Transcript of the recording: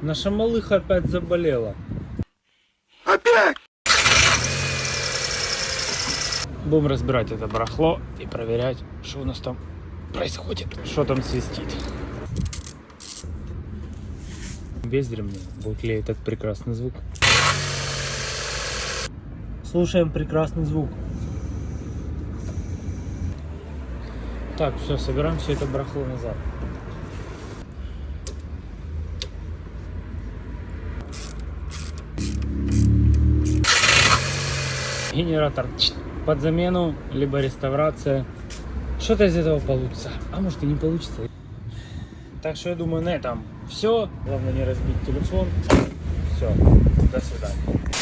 Наша малыха опять заболела. Опять! Будем разбирать это барахло и проверять, что у нас там происходит. Что там свистит. Без ремня будет ли этот прекрасный звук. Слушаем прекрасный звук. Так, все, собираем все это барахло назад. Генератор под замену, либо реставрация. Что-то из этого получится. А может и не получится. Так что я думаю, на этом все. Главное не разбить телефон. Все, до свидания.